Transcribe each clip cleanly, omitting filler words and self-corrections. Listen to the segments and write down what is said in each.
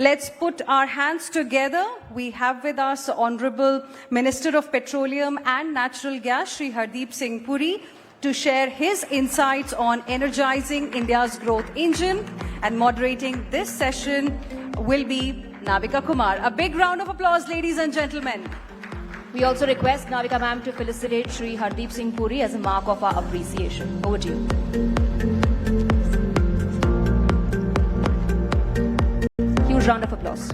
Let's put our hands together. We have with us Honorable Minister of Petroleum and Natural Gas, Shri Hardeep Singh Puri, to share his insights on energizing India's growth engine. And moderating this session will be Navika Kumar. A big round of applause, ladies and gentlemen. We also request Navika ma'am to felicitate Shri Hardeep Singh Puri as a mark of our appreciation. Over to you. Huge round of applause.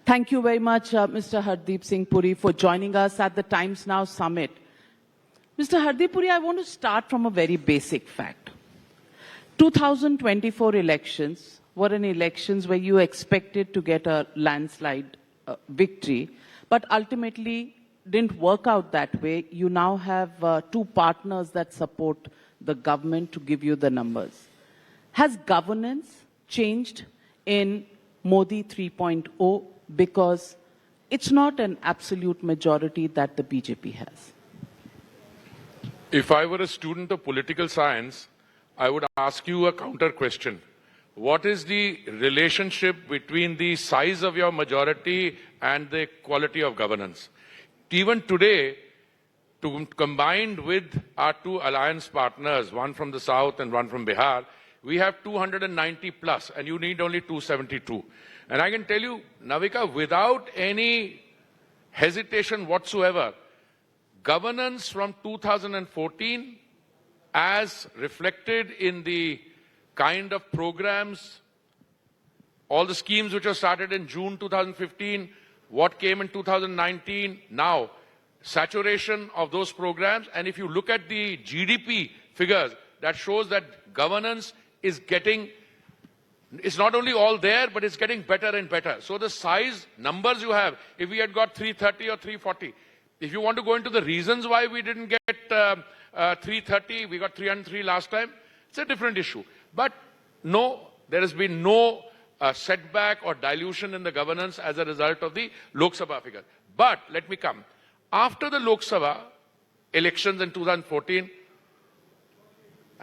Thank you very much, Mr. Hardeep Singh Puri, for joining us at the Times Now Summit. Mr. Hardeep Puri, I want to start from a very basic fact. 2024 elections were elections where you expected to get a landslide victory, but ultimately didn't work out that way. You now have two partners that support the government to give you the numbers. Has governance changed in Modi 3.0 because it's not an absolute majority that the BJP has? If I were a student of political science, I would ask you a counter question. What is the relationship between the size of your majority and the quality of governance? Even today, combined with our two alliance partners, one from the south and one from Bihar, we have 290 plus, and you need only 272. And I can tell you, Navika, without any hesitation whatsoever, governance from 2014, as reflected in the kind of programs, all the schemes which were started in June 2015, what came in 2019, now, saturation of those programs. And if you look at the GDP figures, that shows that governance is getting, it's not only all there, but it's getting better and better. So the size numbers you have, if we had got 330 or 340, if you want to go into the reasons why we didn't get 330, we got 303 last time, it's a different issue. But no, there has been no setback or dilution in the governance as a result of the Lok Sabha figure. But let me come. After the Lok Sabha elections in 2014,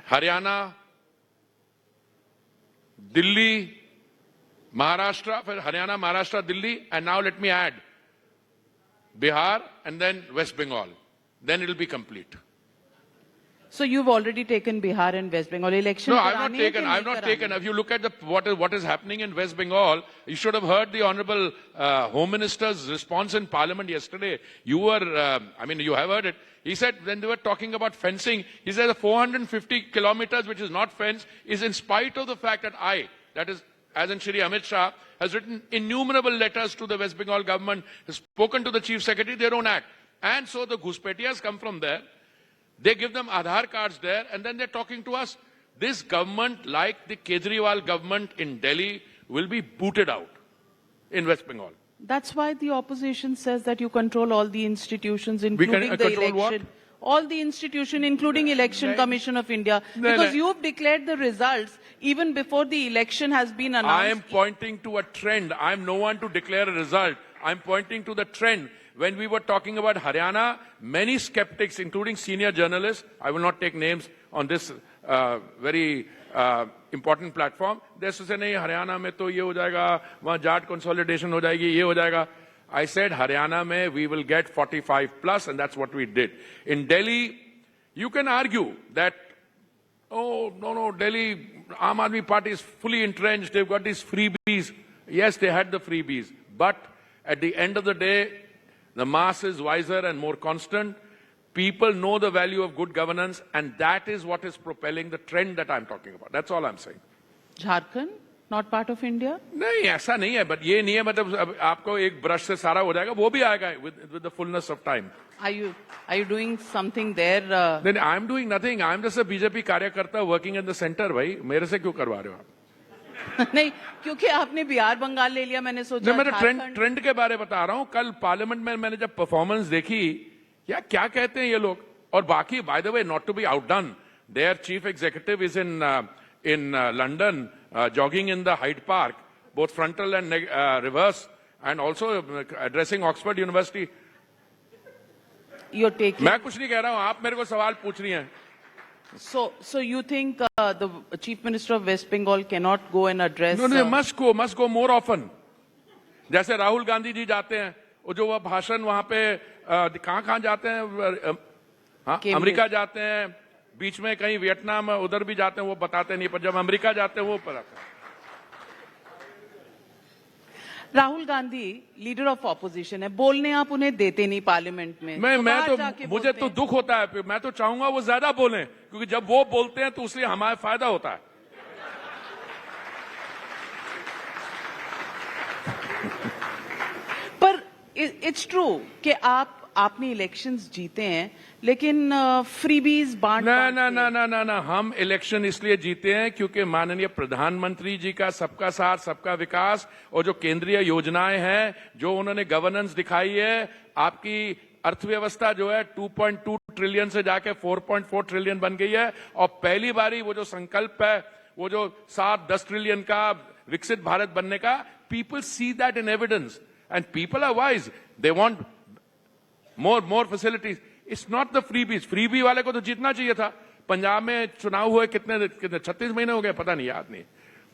Haryana, Delhi, Maharashtra, Haryana, Maharashtra, Delhi, and now let me add Bihar and then West Bengal. Then it will be complete. So you've already taken Bihar and West Bengal election? No, I've not taken. If you look at what is happening in West Bengal, you should have heard the Honorable Home Minister's response in Parliament yesterday. You were, you have heard it. He said when they were talking about fencing, he said the 450 kilometers, which is not fenced, is in spite of the fact that that is, as in Shri Amit Shah, has written innumerable letters to the West Bengal government, has spoken to the Chief Secretary, they don't act. And so the Ghuspetiyas come from there. They give them Aadhaar cards there, and then they're talking to us. This government, like the Kejriwal government in Delhi, will be booted out in West Bengal. That's why the opposition says that you control all the institutions, including the election. What? All the institutions, including Election Commission of India. Because you've declared the results even before the election has been announced. I am pointing to a trend. I am no one to declare a result. I'm pointing to the trend. When we were talking about Haryana, many skeptics, including senior journalists, I will not take names on this very important platform, they used to say, nahi, Haryana mein to ye ho jayega, wahan Jat consolidation ho jayegi, ye ho jayega. I said, Haryana mein we will get 45 plus, and that's what we did. In Delhi, you can argue that, oh, no, Delhi, Aam Aadmi Party is fully entrenched, they've got these freebies. Yes, they had the freebies, but at the end of the day, the mass is wiser and more constant. People know the value of good governance, and that is what is propelling the trend that I'm talking about. That's all I'm saying. Jharkhand, not part of India? नहीं, ऐसा नहीं है, but ये नहीं है मतलब आपको एक brush से सारा हो जाएगा, वो भी आएगा with the fullness of time. Are you doing something there? Then I'm doing nothing. I'm just a BJP कार्यकर्ता working in the center, भाई. मेरे से क्यों करवा रहे हो आप? नहीं, क्योंकि आपने बिहार बंगाल ले लिया, मैंने सोचा मैं ट्रेंड के बारे बता रहा हूं. कल पार्लियामेंट में मैंने जब परफॉर्मेंस देखी, क्या कहते हैं ये लोग. और बाकी, by the way, not to be outdone, their chief executive is in London jogging in the Hyde Park, both frontal and reverse, and also addressing Oxford University. you're taking. मैं कुछ नहीं कह रहा हूं, आप मेरे को सवाल पूछ रही हैं. So you think the Chief Minister of West Bengal cannot go and address? No, must go more often. जैसे राहुल गांधी जी जाते हैं, वो जो वह भाषण वहां पे कहां जाते हैं, हाँ, अमेरिका जाते हैं, बीच में कहीं वियतनाम उधर भी जाते हैं, वो बताते नहीं, पर जब अमेरिका जाते हैं वो बताते हैं. Rahul Gandhi leader of opposition है, बोलने आप उन्हें देते नहीं पार्लियामेंट में. मुझे तो दुख होता है. मैं तो चाहूंगा वो ज्यादा बोलें, क्योंकि जब वो बोलते हैं तो उससे हमारा फायदा होता है. पर इट्स ट्रू कि आपने इलेक्शंस जीते हैं, लेकिन फ्रीबीज ना, हम इलेक्शन इसलिए जीते हैं क्योंकि माननीय प्रधानमंत्री जी का सबका साथ सबका विकास और जो केंद्रीय योजनाएं हैं, जो उन्होंने गवर्नेंस दिखाई है, आपकी अर्थव्यवस्था जो है 2.2 ट्रिलियन से जाके 4.4 ट्रिलियन बन गई है. और पहली बारी वो जो संकल्प है, वो जो 7-10 ट्रिलियन का विकसित भारत बनने का, people see that in evidence and people are wise. They want more facilities. It's not the freebies. Freebie वाले को तो जीतना चाहिए था. पंजाब में चुनाव हुए कितने 36 महीने हो गए, पता नहीं, याद नहीं.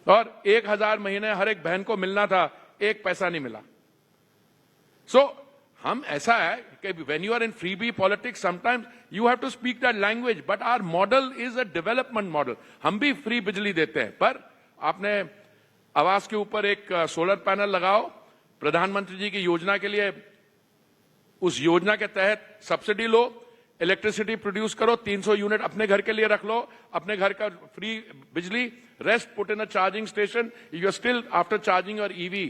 और 1000 महीने हर एक बहन को मिलना था, 1 पैसा नहीं मिला. So हम ऐसा है कि when you are in freebie politics, sometimes you have to speak that language. But our model is a development model. हम भी फ्री बिजली देते हैं, पर आपने आवास के ऊपर एक सोलर पैनल लगाओ, प्रधानमंत्री जी की योजना के लिए उस योजना के तहत सब्सिडी लो, इलेक्ट्रिसिटी प्रोड्यूस करो, 300 यूनिट अपने घर के लिए रख लो, अपने घर का फ्री बिजली, rest put in a charging station. You are still after charging your EV,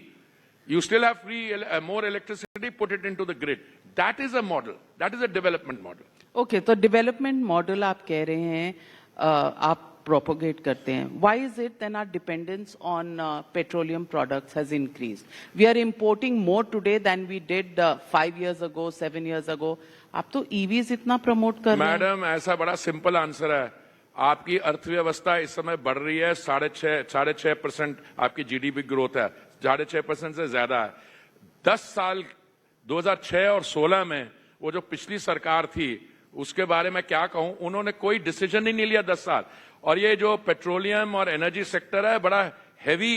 you still have free more electricity, put it into the grid. That is a model, that is a development model. Okay, तो development model आप कह रहे हैं, आप propagate करते हैं. Why is it then our dependence on petroleum products has increased? We are importing more today than we did 5 years ago, 7 years ago. आप तो EVs इतना प्रमोट कर रहे हैं. मैडम, ऐसा बड़ा सिंपल आंसर है. आपकी अर्थव्यवस्था इस समय बढ़ रही है, 6.5% आपकी जीडीपी ग्रोथ है, 6.5% से ज्यादा है. 10 साल 2006 और 16 में वो जो पिछली सरकार थी, उसके बारे में क्या कहूं, उन्होंने कोई डिसीजन ही नहीं लिया 10 साल. और ये जो पेट्रोलियम और एनर्जी सेक्टर है, बड़ा हैवी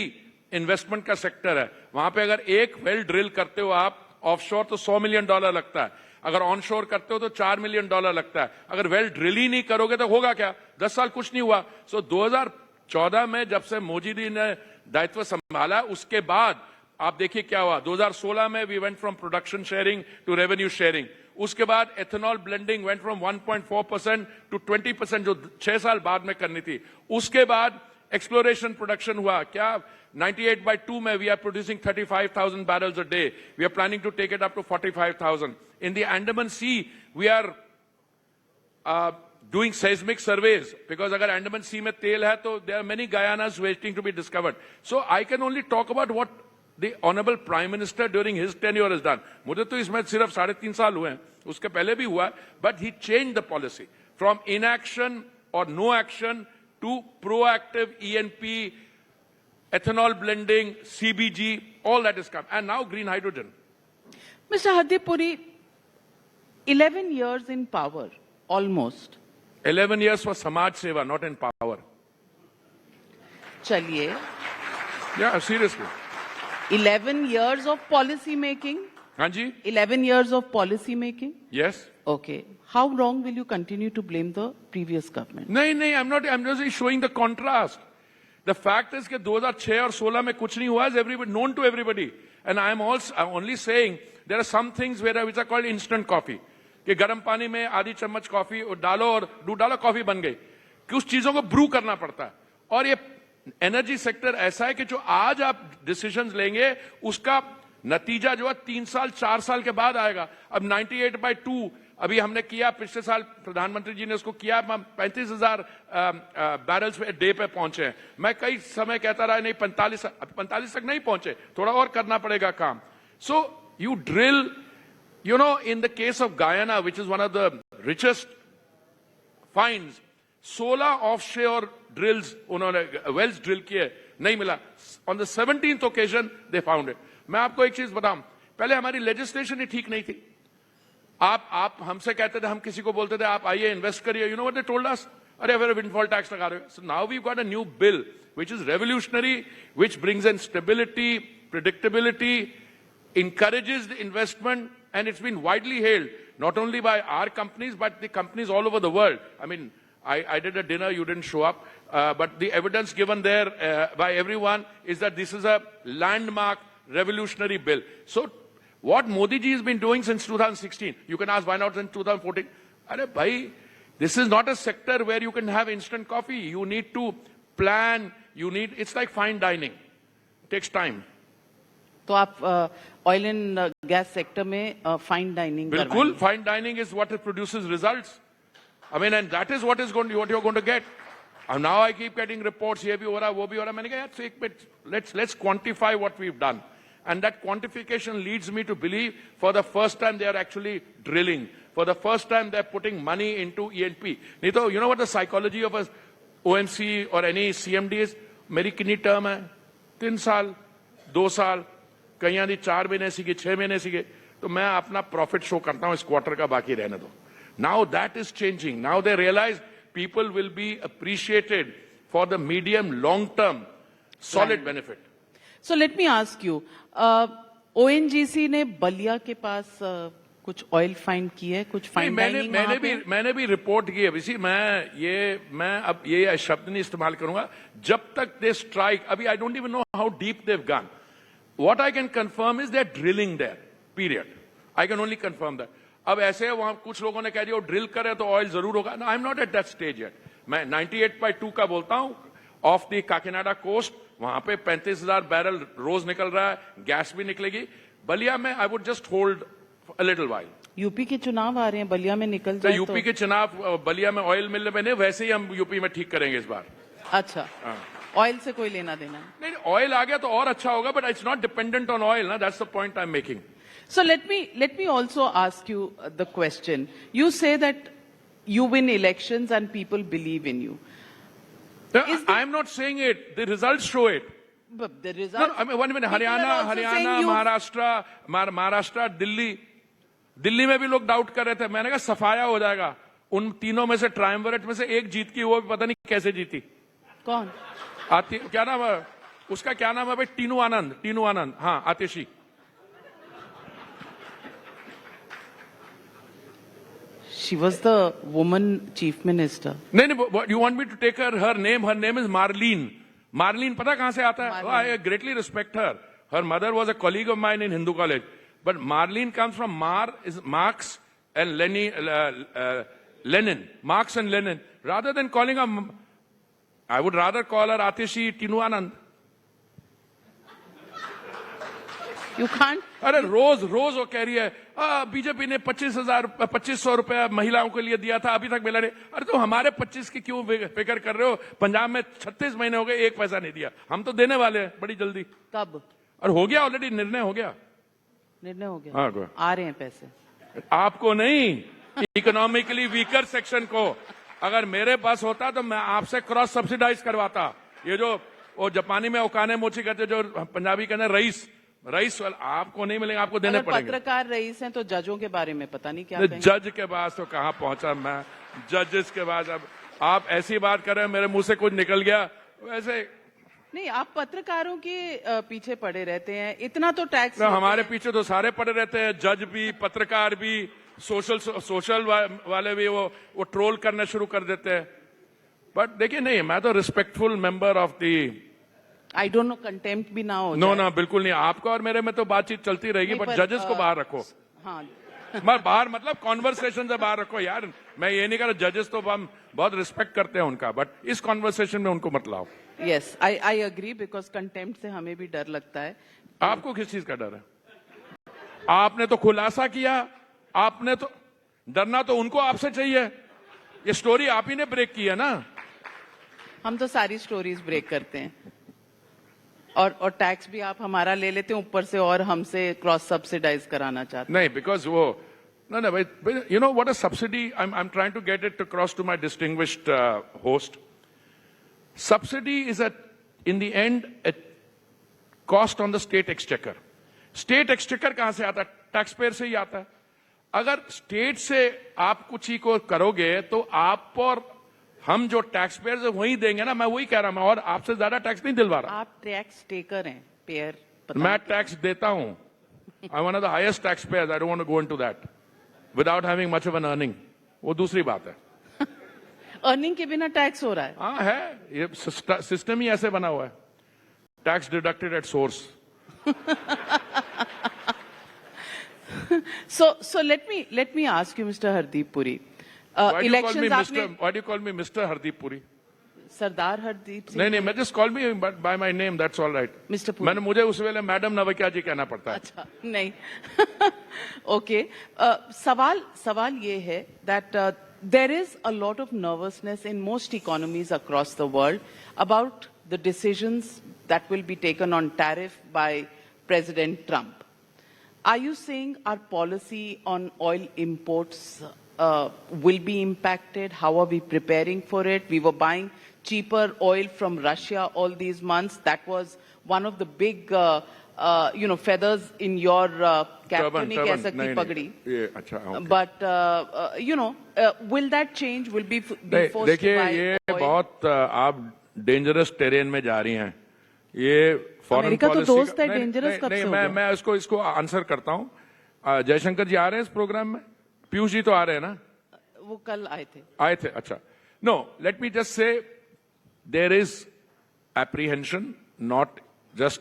इन्वेस्टमेंट का सेक्टर है. वहां पे अगर एक वेल ड्रिल करते हो आप ऑफशोर, तो $100 मिलियन लगता है. अगर ऑनशोर करते हो तो $4 मिलियन लगता है. अगर वेल ड्रिल ही नहीं करोगे तो होगा क्या? 10 साल कुछ नहीं हुआ. सो 2014 में जब से मोदी जी ने दायित्व संभाला, उसके बाद आप देखिए क्या हुआ. 2016 में we went from production sharing to revenue sharing. उसके बाद ethanol blending went from 1.4% to 20%, जो 6 साल बाद में करनी थी. उसके बाद एक्सप्लोरेशन प्रोडक्शन हुआ. क्या 98/2 में we are producing 35,000 barrels a day. We are planning to take it up to 45,000. In the Andaman Sea, we are doing seismic surveys, because अगर Andaman Sea में तेल है तो there are many Guyanas waiting to be discovered. So I can only talk about what the Honorable Prime Minister during his tenure has done. मुझे तो इसमें सिर्फ 3.5 साल हुए हैं, उसके पहले भी हुआ, but he changed the policy from inaction or no action to proactive ENP, ethanol blending, CBG, all that has come, and now green hydrogen. Mr. Hardeep Puri, 11 years in power, almost. 11 years for Samaj Seva, not in power. Chaliye. Yeah, seriously. 11 years of policy making. Hanji? 11 years of policy making. Yes. Okay. How long will you continue to blame the previous government? No, I'm not. I'm just showing the contrast. The fact is that 2006 और 16 में कुछ नहीं हुआ, is everybody known to everybody. And I'm only saying there are some things which are called instant coffee. कि गर्म पानी में आधी चम्मच कॉफी डालो और दूध डालो, कॉफी बन गई. कुछ चीजों को ब्रू करना पड़ता है. और ये एनर्जी सेक्टर ऐसा है कि जो आज आप डिसीजंस लेंगे, उसका नतीजा जो है 3 साल 4 साल के बाद आएगा. अब 98/2 अभी हमने किया, पिछले साल प्रधानमंत्री जी ने उसको किया, 35,000 बैरल्स पे डे पे पहुंचे हैं. मैं कई समय कहता रहा नहीं 45 तक नहीं पहुंचे, थोड़ा और करना पड़ेगा काम. So you drill, you know, in the case of Guyana, which is one of the richest finds, 16 offshore drills, उन्होंने wells drill किए, नहीं मिला. On the 17th occasion, they found it. मैं आपको एक चीज बताऊं, पहले हमारी legislation ही ठीक नहीं थी. आप हमसे कहते थे, हम किसी को बोलते थे आप आइए इन्वेस्ट करिए, you know what they told us, अरे फिर विंडफॉल टैक्स लगा रहे हो. So now we got a new bill which is revolutionary, which brings in stability, predictability, encourages the investment, and it's been widely hailed, not only by our companies, but the companies all over the world. I mean, I did a dinner, you didn't show up, but the evidence given there by everyone is that this is a landmark, revolutionary bill. So, what Modi ji has been doing since 2016, you can ask why not in 2014? Arey bhai, this is not a sector where you can have instant coffee. You need to plan, it's like fine dining. It takes time. तो आप oil and gas sector में fine dining बिल्कुल, fine dining is what produces results. I mean, and that is what you're going to get. And now I keep getting reports, ये भी हो रहा, वो भी हो रहा. मैंने कहा यार, एक minute, let's quantify what we've done. And that quantification leads me to believe for the first time they are actually drilling. For the first time they're putting money into E&P. नहीं तो, you know what the psychology of a OMC or any CMD is? मेरी कितनी term है? 3 साल, 2 साल, कहीं आदि 4 महीने सीखे, 6 महीने सीखे, तो मैं अपना प्रॉफिट शो करता हूं इस क्वार्टर का, बाकी रहने दो. Now that is changing. Now they realize people will be appreciated for the medium, long term, solid benefit. So let me ask you, ONGC ने बलिया के पास कुछ ऑयल फाइंड की है, कुछ फाइन डाइनिंग मैंने भी रिपोर्ट की है. इसी मैं अब ये शब्द नहीं इस्तेमाल करूंगा जब तक दे स्ट्राइक. अभी I don't even know how deep they've gone. What I can confirm is they are drilling there, period. I can only confirm that. अब ऐसे वहां कुछ लोगों ने कह दिया ड्रिल करे तो ऑयल जरूर होगा. I am not at that stage yet. मैं 98.2 का बोलता हूं, ऑफ द काकीनाडा कोस्ट, वहां पे 35,000 बैरल रोज निकल रहा है, गैस भी निकलेगी. बलिया में I would just hold a little while. UP के चुनाव आ रहे हैं, बलिया में निकल जाए तो यूपी के चुनाव बलिया में ऑयल मिलने में नहीं, वैसे ही हम यूपी में ठीक करेंगे इस बार. अच्छा, ऑयल से कोई लेना देना नहीं. ऑयल आ गया तो और अच्छा होगा, but it's not dependent on oil ना. That's the point I am making. So let me also ask you the question. You say that you win elections and people believe in you. I am not saying it. The results show it. But the results. No, I mean, one minute. Haryana, Maharashtra, Delhi में भी लोग doubt कर रहे थे. मैंने कहा सफाया हो जाएगा. उन तीनों में से, ट्रायम्विरेट में से एक जीत की, वो भी पता नहीं कैसे जीती. कौन? क्या नाम है उसका? क्या नाम है भाई? टीनू आनंद. हाँ, आतिशी. She was the woman chief minister. नहीं, you want me to take her name? Her name is Marlene. Marlene, पता कहां से आता है? I greatly respect her. Her mother was a colleague of mine in Hindu college. But Marlene comes from Marx and Lenin. Marx and Lenin. Rather than calling her, I would rather call her Atishi Tinu Anand. You can't. अरे रोज वो कह रही है BJP ने 2500 रुपया महिलाओं के लिए दिया था, अभी तक मिला नहीं. अरे तो हमारे 25 की क्यों फिक्र कर रहे हो? पंजाब में 36 महीने हो गए, 1 पैसा नहीं दिया. हम तो देने वाले हैं बड़ी जल्दी. कब? और हो गया ऑलरेडी, निर्णय हो गया. हाँ, आ रहे हैं पैसे. आपको नहीं, इकोनॉमिकली वीकर सेक्शन को. अगर मेरे पास होता तो मैं आपसे क्रॉस सब्सिडाइज करवाता. ये जो वो जापानी में ओकाने मोची कहते, जो पंजाबी कहते रईस आपको नहीं मिलेंगे, आपको देने पड़ेंगे. पत्रकार रईस हैं तो जजों के बारे में पता नहीं क्या. जज के पास तो कहां पहुंचा मैं. जजेस के बाद अब आप ऐसी बात कर रहे हैं, मेरे मुंह से कुछ निकल गया. वैसे नहीं, आप पत्रकारों के पीछे पड़े रहते हैं. इतना तो टैक्स हमारे पीछे तो सारे पड़े रहते हैं. जज भी, पत्रकार भी, सोशल वाले भी वो ट्रोल करना शुरू कर देते हैं. बट देखिए, नहीं, मैं तो respectful member of the. I don't no, contempt भी ना हो. नो, बिल्कुल नहीं. आपका और मेरे में तो बातचीत चलती रहेगी, बट जजेस को बाहर रखो. हाँ, बाहर मतलब कॉन्वर्सेशन से बाहर रखो यार. मैं ये नहीं कर रहा, जजेस तो हम बहुत रिस्पेक्ट करते हैं उनका, बट इस कॉन्वर्सेशन में उनको मत लाओ. Yes, I agree, because contempt से हमें भी डर लगता है. आपको किस चीज का डर है? आपने तो खुलासा किया. आपने तो डरना तो उनको आपसे चाहिए. ये स्टोरी आप ही ने ब्रेक की है ना. हम तो सारी स्टोरीज ब्रेक करते हैं. और टैक्स भी आप हमारा ले लेते हैं ऊपर से, और हमसे क्रॉस सब्सिडाइज कराना चाहते हैं. नहीं, बिकॉज वो no, but you know what a subsidy, I'm trying to get it across to my distinguished host. Subsidy is in the end a cost on the state exchequer. State exchequer कहां से आता है? Tax payer से ही आता है. अगर state से आप कुछ ही को करोगे तो आप और हम जो टैक्स पेयर है वही देंगे ना। मैं वही कह रहा हूं, और आपसे ज्यादा टैक्स नहीं दिलवा रहा। आप टैक्स टेकर हैं, पेयर। मैं टैक्स देता हूं। I one of the highest tax payers. I don't want to go into that without having much of an earning. वो दूसरी बात है। अर्निंग के बिना टैक्स हो रहा है। हाँ है, ये सिस्टम ही ऐसे बना हुआ है। Tax deducted at source. So let me ask you, Mr. Hardeep Puri. Why do Elections you आपने call me Mr. Hardeep Puri? सरदार हरदीप सिंह। नहीं, मैं just call me by my name, that's all right. Mr. Puri. मुझे उस वेले madam नवकिया जी कहना पड़ता है। अच्छा, नहीं। Okay. सवाल ये है that there is a lot of nervousness in most economies across the world about the decisions that will be taken on tariff by President Trump. Are you saying our policy on oil imports will be impacted? How are we preparing for it? We were buying cheaper oil from Russia all these months. That was one of the big, feathers in your cap. तो नहीं कह सकती पगड़ी. ये अच्छा. Okay. But will that change? Will be forced to buy देखिए, ये oil? बहुत आप डेंजरस टेरेन में जा रही हैं। ये फॉरेन अमेरिका तो पॉलिसी दोस्त है, डेंजरस कब से हो गया? मैं इसको आंसर करता हूं। जयशंकर जी आ रहे हैं इस प्रोग्राम में? पीयूष जी तो आ रहे हैं ना? वो कल आए थे। अच्छा। No, let me just say there is apprehension, not just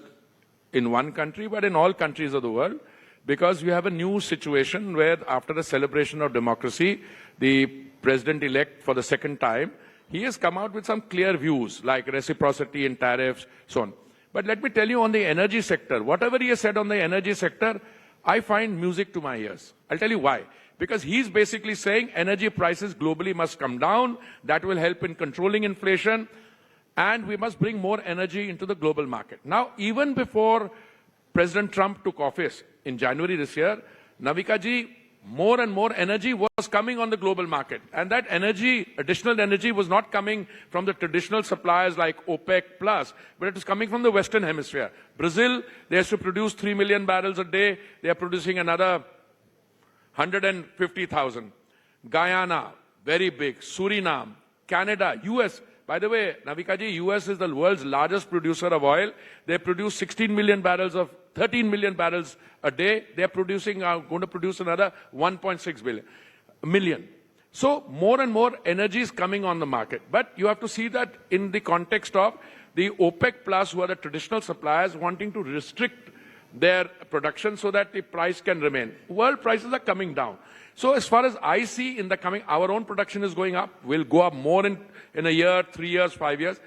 in one country, but in all countries of the world, because we have a new situation where after the celebration of democracy, the president-elect for the second time, he has come out with some clear views like reciprocity in tariffs, so on. But let me tell you on the energy sector, whatever he has said on the energy sector, I find music to my ears. I'll tell you why. Because he's basically saying energy prices globally must come down. That will help in controlling inflation. And we must bring more energy into the global market. Now, even before President Trump took office in January this year, Navika ji, more and more energy was coming on the global market. And that energy, additional energy, was not coming from the traditional suppliers like OPEC+, but it was coming from the Western Hemisphere. Brazil, they have to produce 3 million barrels a day. They are producing another 150,000. Guyana, very big. Suriname, Canada, US. By the way, Navika ji, US is the world's largest producer of oil. They produce 13 million barrels a day. They are going to produce another 1.6 million. So more and more energy is coming on the market. But you have to see that in the context of the OPEC+, who are the traditional suppliers, wanting to restrict their production so that the price can remain. World prices are coming down. So as far as I see in the coming, our own production is going up. We'll go up more in a year, 3 years, 5 years.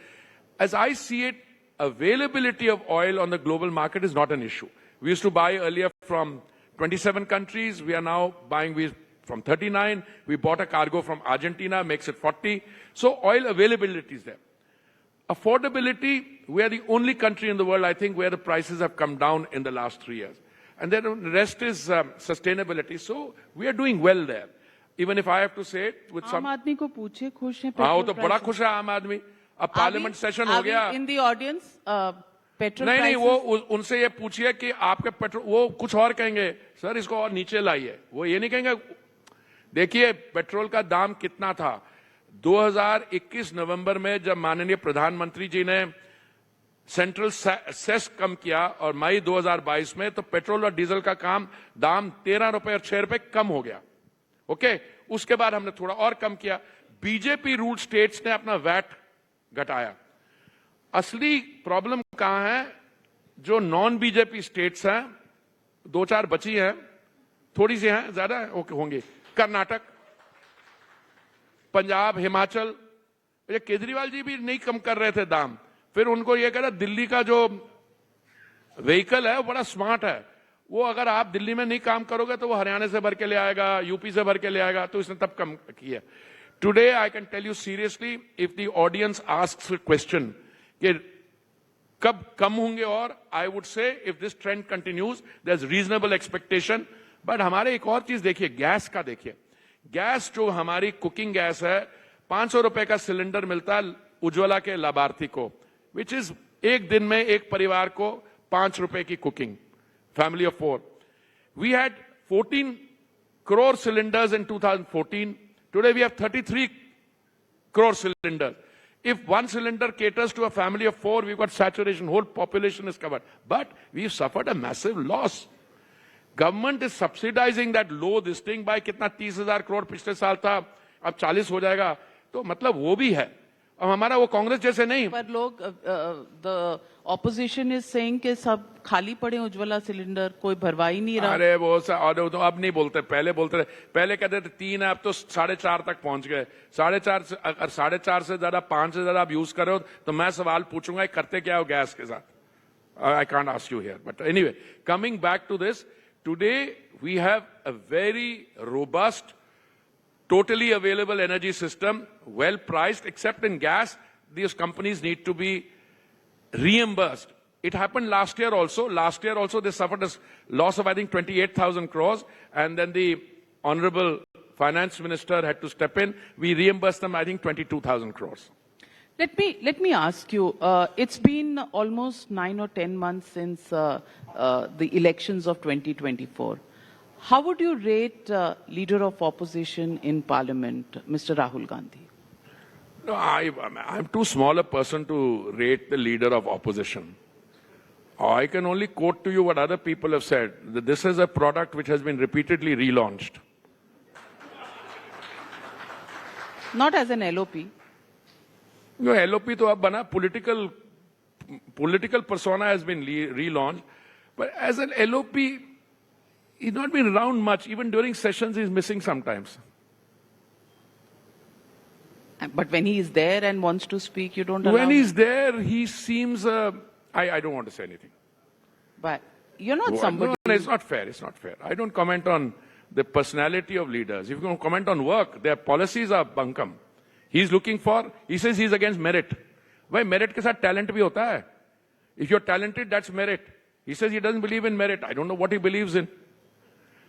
As I see it, availability of oil on the global market is not an issue. We used to buy earlier from 27 countries. We are now buying from 39. We bought a cargo from Argentina, makes it 40. So oil availability is there. Affordability, we are the only country in the world, I think, where the prices have come down in the last 3 years. And then the rest is sustainability. So we are doing well there. Even if I have to say it with some... आम आदमी को पूछे, खुश हैं हाँ, वो petrol तो बड़ा खुश है आम आदमी. अब पार्लियामेंट सेशन हो गया. इन दी ऑडियंस पेट्रोल नहीं, वो उनसे ये पूछिए कि आपके पेट्रोल, वो कुछ और कहेंगे, सर इसको और नीचे लाइए. वो ये नहीं कहेंगे. देखिए पेट्रोल का दाम कितना था 2021 नवंबर में, जब माननीय प्रधानमंत्री जी ने सेंट्रल सेस कम किया, और मई 2022 में तो पेट्रोल और डीजल का दाम 13 रुपए और 6 रुपए कम हो गया. ओके, उसके बाद हमने थोड़ा और कम किया. बीजेपी रूल स्टेट्स ने अपना वैट घटाया. असली प्रॉब्लम कहां है? जो नॉन बीजेपी स्टेट्स हैं, 2-4 बची हैं, थोड़ी सी हैं, ज्यादा होंगी. कर्नाटक, पंजाब, हिमाचल. ये केजरीवाल जी भी नहीं कम कर रहे थे दाम. फिर उनको ये कह रहा, दिल्ली का जो व्हीकल है वो बड़ा स्मार्ट है, वो अगर आप दिल्ली में नहीं काम करोगे तो वो हरियाणा से भर के ले आएगा, यूपी से भर के ले आएगा. तो इसने तब कम किया. Today I can tell you seriously, if the audience asks a question कि कब कम होंगे, और I would say if this trend continues there is reasonable expectation. But हमारे एक और चीज देखिए, गैस का देखिए. गैस जो हमारी कुकिंग गैस है, 500 रुपए का सिलेंडर मिलता है उज्ज्वला के लाभार्थी को, विच इज एक दिन में एक परिवार को 5 रुपए की cooking, family of 4. We had 14 crore cylinders in 2014. Today we have 33 crore cylinders. If one cylinder caters to a family of 4, we've got saturation, whole population is covered. But we've suffered a massive loss. Government is subsidizing that low this thing by कितना 30,000 crore पिछले साल था, अब 40 हो जाएगा, तो मतलब वो भी है. अब हमारा वो कांग्रेस जैसे नहीं. पर लोग the opposition is saying कि सब खाली पड़े उज्ज्वला सिलेंडर, कोई भरवा ही नहीं रहा. अरे वो तो अब नहीं बोलते, पहले बोलते रहे. पहले कहते थे 3 है, अब तो 4.5 तक पहुंच गए. 4.5 से ज्यादा 5 से ज्यादा आप यूज कर रहे हो तो मैं सवाल पूछूंगा करते क्या हो गैस के साथ. I can't ask you here. But anyway, coming back to this, today we have a very robust, totally available energy system, well priced, except in gas, these companies need to be reimbursed. It happened last year also. Last year also they suffered a loss of, I think, 28,000 crores. And then the Honorable Finance Minister had to step in. We reimbursed them, I think, 22,000 crores. Let me ask you, it's been almost 9 or 10 months since the elections of 2024. How would you rate leader of opposition in parliament, Mr. Rahul Gandhi? No, I'm too small a person to rate the leader of opposition. I can only quote to you what other people have said, that this is a product which has been repeatedly relaunched. Not as an LOP. No, LOP to ab bana, political persona has been relaunched, but as an LOP, he's not been around much. Even during sessions, he's missing sometimes. But when he is there and wants to speak, you don't allow When he's him. there, he seems, I don't want to say anything. But you're not somebody... No, it's not fair. It's not fair. I don't comment on the personality of leaders. If you can comment on work, their policies are bunkum. He's looking for, he says he's against merit. Why merit ke saath talent bhi hota hai? If you're talented, that's merit. He says he doesn't believe in merit. I don't know what he believes in.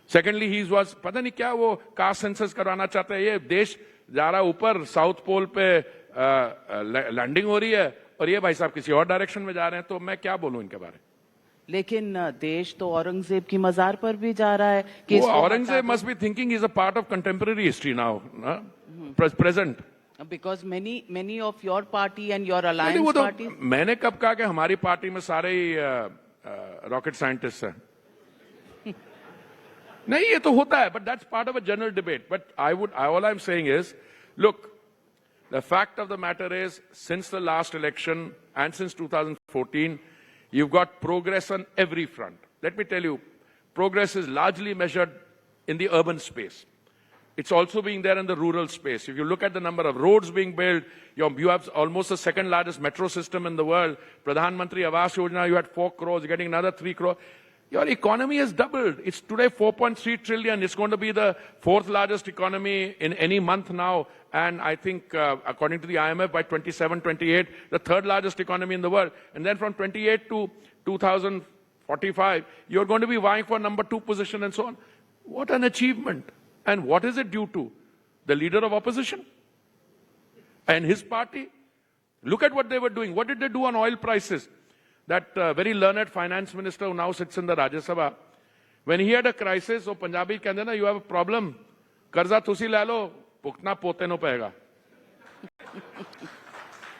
Secondly, he was, पता नहीं क्या वो caste census करवाना चाहते हैं. ये देश जा रहा ऊपर, साउथ पोल पे लैंडिंग हो रही है और ये भाई साहब किसी और डायरेक्शन में जा रहे हैं, तो मैं क्या बोलूं इनके बारे में. लेकिन देश तो औरंगजेब की मजार पर भी जा रहा है. वो Aurangzeb must be thinking he's a part of contemporary history now, present. Because many of your party and your alliance parties... मैंने कब कहा कि हमारी पार्टी में सारे ही रॉकेट साइंटिस्ट हैं? नहीं, ये तो होता है, but that's part of a general debate. But all I'm saying is, look, the fact of the matter is, since the last election and since 2014, you've got progress on every front. Let me tell you, progress is largely measured in the urban space. It's also being there in the rural space. If you look at the number of roads being built, you have almost the second largest metro system in the world. Pradhan Mantri Awas Yojana, you had 4 crores, you're getting another 3 crores. Your economy has doubled. It's today 4.3 trillion. It's going to be the 4th largest economy in any month now. And I think, according to the IMF, by 27, 28, the 3rd largest economy in the world. And then from 28 to 2045, you're going to be vying for number 2 position and so on. What an achievement. And what is it due to? The leader of opposition and his party. Look at what they were doing. What did they do on oil prices? That very learned finance minister who now sits in the Rajya Sabha, when he had a crisis, so Punjabi कहते ना, you have a problem, कर्जा तुसी ले लो, भुगतना पोते no पएगा.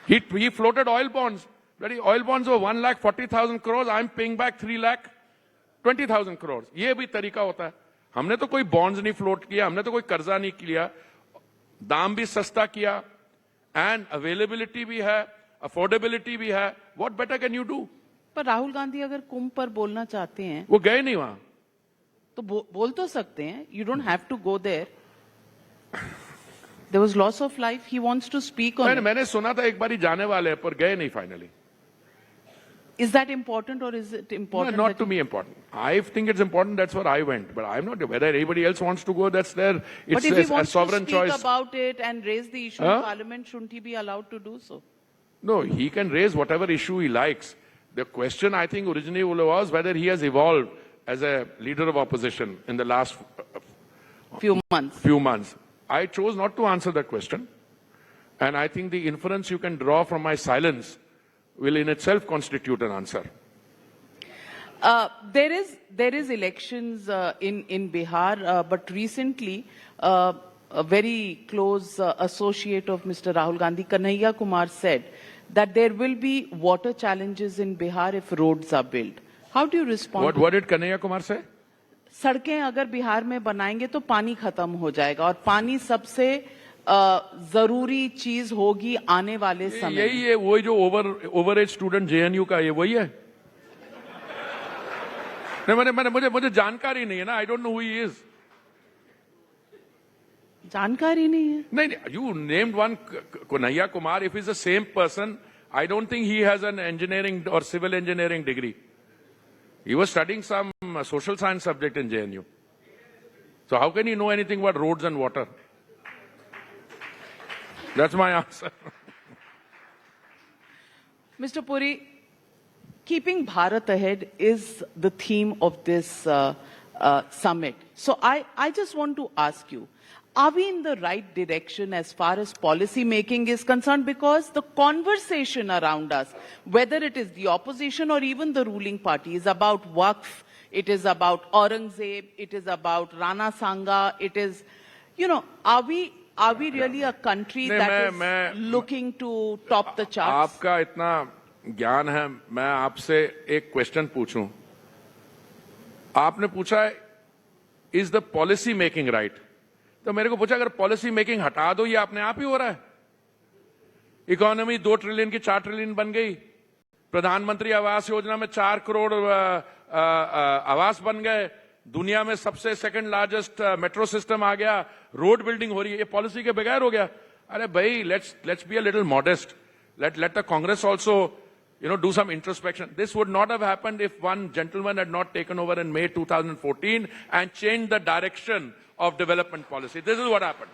He floated oil bonds. Bloody oil bonds were 1,40,000 crores. I'm paying back 3,20,000 crores. ये भी तरीका होता है. हमने तो कोई bonds नहीं float किया, हमने तो कोई कर्जा नहीं किया, दाम भी सस्ता किया, and availability भी है, affordability भी है. What better can you do? पर राहुल गांधी अगर कुंभ पर बोलना चाहते हैं, वो गए नहीं वहां, तो बोल तो सकते हैं. You don't have to go there. There was loss of life. He wants to speak on it. मैंने सुना था एक बारी जाने वाले हैं, पर गए नहीं finally. Is that important or is it important? No, not to me important. I think it's important. That's where I went. But I'm not. Whether anybody else wants to go, that's their. It's but if he a wants sovereign to speak choice. about it and raise the issue in Parliament, shouldn't he be allowed to do so? No, he can raise whatever issue he likes. The question, I think, originally was whether he has evolved as a leader of opposition in the last few months. I chose not to answer that question. And I think the inference you can draw from my silence will in itself constitute an answer. There is elections in Bihar, but recently a very close associate of Mr. Rahul Gandhi, Kanhaiya Kumar, said that there will be water challenges in Bihar if roads are built. How do you respond? What did Kanhaiya Kumar say? सड़कें अगर बिहार में बनाएंगे तो पानी खत्म हो जाएगा और पानी सबसे जरूरी चीज होगी आने वाले समय। यही है, वही जो ओवर एज स्टूडेंट जेएनयू का, ये वही है। नहीं, मुझे जानकारी नहीं है ना, I don't know who he is. जानकारी नहीं है? नहीं, you named one Kanhaiya Kumar. If is the same person, I don't think he has an engineering और civil engineering degree. He was studying some social science subject in JNU. So how can he know anything about roads and water? That's my answer. Mr. Puri, keeping Bharat ahead is the theme of this summit. So I just want to ask you, are we in the right direction as far as policy making is concerned? Because the conversation around us, whether it is the opposition or even the ruling party, is about Waqf, it is about Aurangzeb, it is about Rana Sanga, it is, are we really a country that is looking to top the charts? आपका इतना ज्ञान है, मैं आपसे एक question पूछूं। आपने पूछा is the policy making right? तो मेरे को पूछा अगर पॉलिसी मेकिंग हटा दो, ये अपने आप ही हो रहा है। इकोनॉमी 2 ट्रिलियन की 4 ट्रिलियन बन गई। प्रधानमंत्री आवास योजना में 4 करोड़ आवास बन गए। दुनिया में सबसे सेकंड लार्जेस्ट मेट्रो सिस्टम आ गया। रोड बिल्डिंग हो रही है। ये पॉलिसी के बगैर हो गया। अरे भाई, let's be a little modest. Let the Congress also do some introspection. This would not have happened if one gentleman had not taken over in May 2014 and changed the direction of development policy. This is what happened.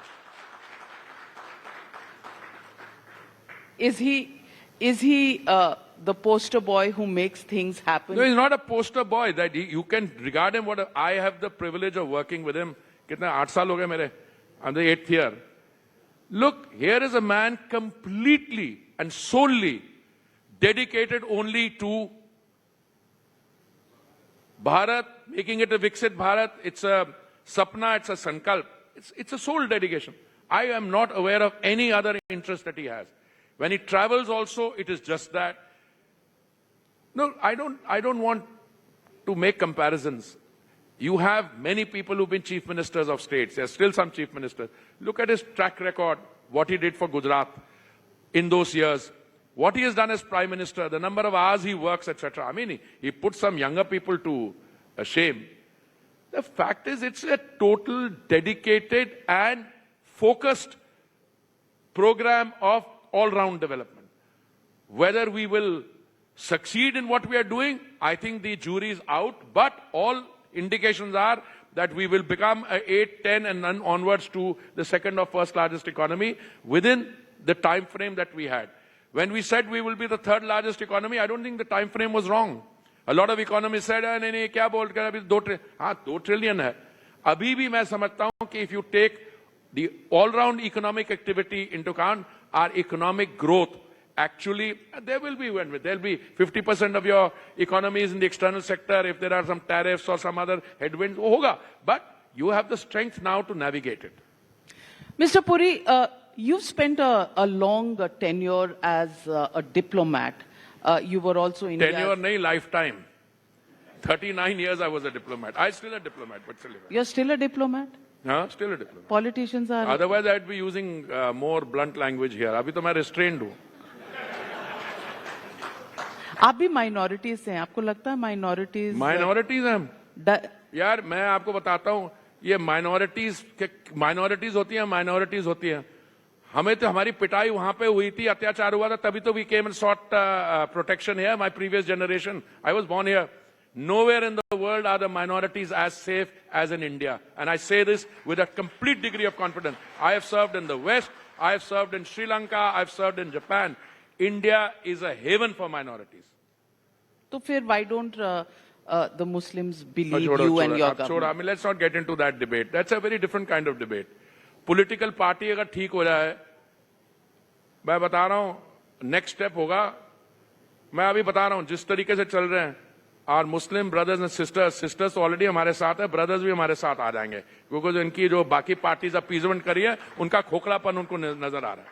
Is he the poster boy who makes things happen? No, he's not a poster boy. That you can regard him. I have the privilege of working with him. कितने 8 साल हो गए मेरे. I'm the 8th year. Look, here is a man completely and solely dedicated only to Bharat, making it a Viksit Bharat. It's a Sapna, it's a Sankalp. It's a sole dedication. I am not aware of any other interest that he has. When he travels also, it is just that. No, I don't want to make comparisons. You have many people who've been chief ministers of states. There's still some chief ministers. Look at his track record, what he did for Gujarat in those years, what he has done as prime minister, the number of hours he works, etc. I mean, he put some younger people to shame. The fact is, it's a total, dedicated and focused program of all-round development. Whether we will succeed in what we are doing, I think the jury is out, but all indications are that we will become a 8, 10 and onwards to the second or first largest economy within the time frame that we had. When we said we will be the 3rd largest economy, I don't think the time frame was wrong. A lot of economists said, नहीं, क्या बोल कर अभी 2 trillion, हाँ 2 trillion है. अभी भी मैं समझता हूं कि if you take the all-round economic activity into account, our economic growth, actually, there will be 50% of your economy is in the external sector. If there are some tariffs or some other headwinds, hoga. But you have the strength now to navigate it. Mr. Puri, you've spent a long tenure as a diplomat. You were also in Tenure, nahi, lifetime. 39 years I was a diplomat. I'm still a diplomat, but still. You're still a diplomat? Huh? Still a diplomat. Politicians are... Otherwise, I'd be using more blunt language here. Abhi to main restrained hu. आप भी minorities से हैं, आपको लगता है minorities हैं हम? यार मैं आपको बताता हूं, ये माइनॉरिटीज होती हैं. हमें तो हमारी पिटाई वहां पे हुई थी, अत्याचार हुआ था, तभी तो we came and sought protection here. My previous generation, I was born here. Nowhere in the world are the minorities as safe as in India. And I say this with a complete degree of confidence. I have served in the West, I have served in Sri Lanka, I have served in Japan. India is a haven for minorities. So why don't the Muslims believe you and your government? I mean, let's not get into that debate. That's a very different kind of debate. Political party अगर ठीक हो जाए, मैं बता रहा हूं, next step होगा. मैं अभी बता रहा हूं, जिस तरीके से चल रहे हैं, our Muslim brothers and sisters तो ऑलरेडी हमारे साथ है, brothers भी हमारे साथ आ जाएंगे, क्योंकि जो इनकी जो बाकी पार्टीज अपीजमेंट करी है, उनका खोखलापन उनको नजर आ रहा है.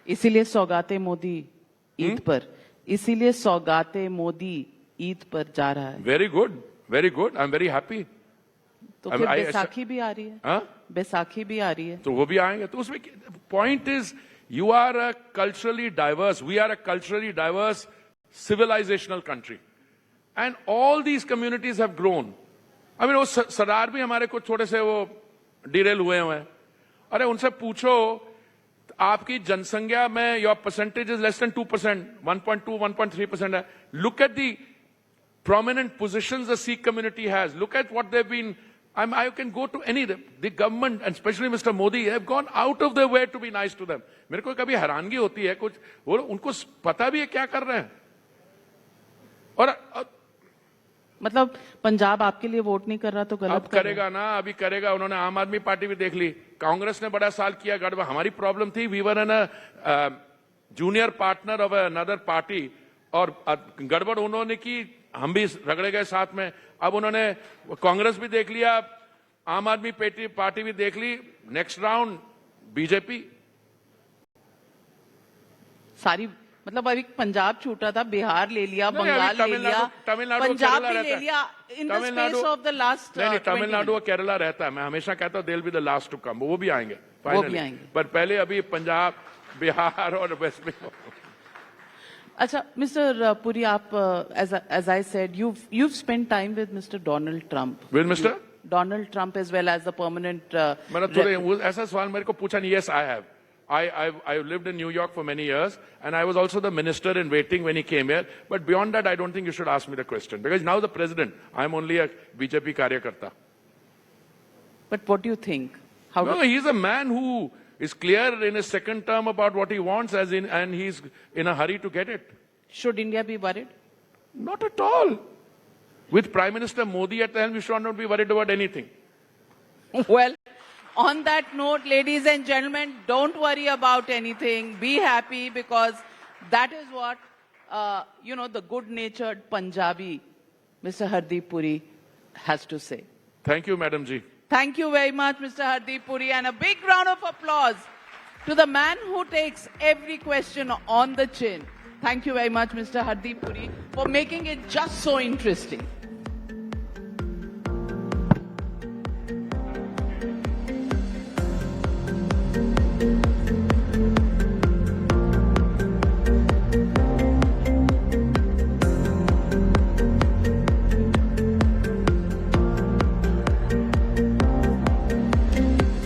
इसीलिए सौगाते मोदी ईद पर, इसीलिए सौगाते मोदी ईद पर जा रहा है. Very good, I am very happy. तो फिर बैसाखी भी आ रही है. बैसाखी भी आ रही है, तो वो भी आएंगे. तो उसमें point is you are a culturally diverse, we are a culturally diverse civilizational country, and all these communities have grown. I mean वो सरदार भी हमारे कुछ थोड़े से वो डिरेल हुए हैं. अरे उनसे पूछो, आपकी जनसंख्या में your percentage is less than 2%, 1.2, 1.3% है. Look at the prominent positions the Sikh community has. Look at what they've been. I can go to any, the government and especially Mr. Modi have gone out of their way to be nice to them. मेरे को कभी हैरानगी होती है, कुछ वो उनको पता भी है क्या कर रहे हैं. और मतलब पंजाब आपके लिए वोट नहीं कर रहा तो गलत अब करेगा ना, अभी करेगा. उन्होंने आम आदमी पार्टी भी देख ली, कांग्रेस ने बड़ा साल किया गड़बड़. हमारी प्रॉब्लम थी, we were an a junior partner of another party, और गड़बड़ उन्होंने की, हम भी रगड़े गए साथ में. अब उन्होंने कांग्रेस भी देख लिया, आम आदमी पार्टी भी देख ली. Next round BJP. सारी, मतलब अभी पंजाब छूटा था, बिहार ले लिया, बंगाल ले लिया, तमिलनाडु पंजाब भी ले लिया. In the space of the last, नहीं, तमिलनाडु और केरला रहता है. मैं हमेशा कहता हूं, they'll be the last to come. वो भी आएंगे वो भी फाइनली, आएंगे. पर पहले अभी पंजाब, बिहार और वेस्ट बंगाल. अच्छा, Mr. Puri, आप, as I said, you've spent time with Mr. Donald Trump. With Mr. Donald Trump as well as the permanent. मैंने थोड़े ऐसा सवाल मेरे को पूछा नहीं. Yes, I have. I lived in New York for many years, and I was also the minister in waiting when he came here. But beyond that, I don't think you should ask me the question, because now the president, I'm only a BJP karyakarta. But what do you think? No, he's a man who is clear in his second term about what he wants, and he's in a hurry to get it. Should India be worried? Not at all. With Prime Minister Modi at the helm, we should not be worried about anything. Well, on that note, ladies and gentlemen, don't worry about anything. Be happy, because that is what, the good-natured Punjabi, Mr. Hardeep Puri, has to say. Thank you, Madam Ji. Thank you very much, Mr. Hardeep Puri, and a big round of applause to the man who takes every question on the chin. Thank you very much, Mr. Hardeep Puri, for making it just so interesting.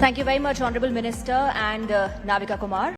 Thank you very much, Honorable Minister and Navika Kumar.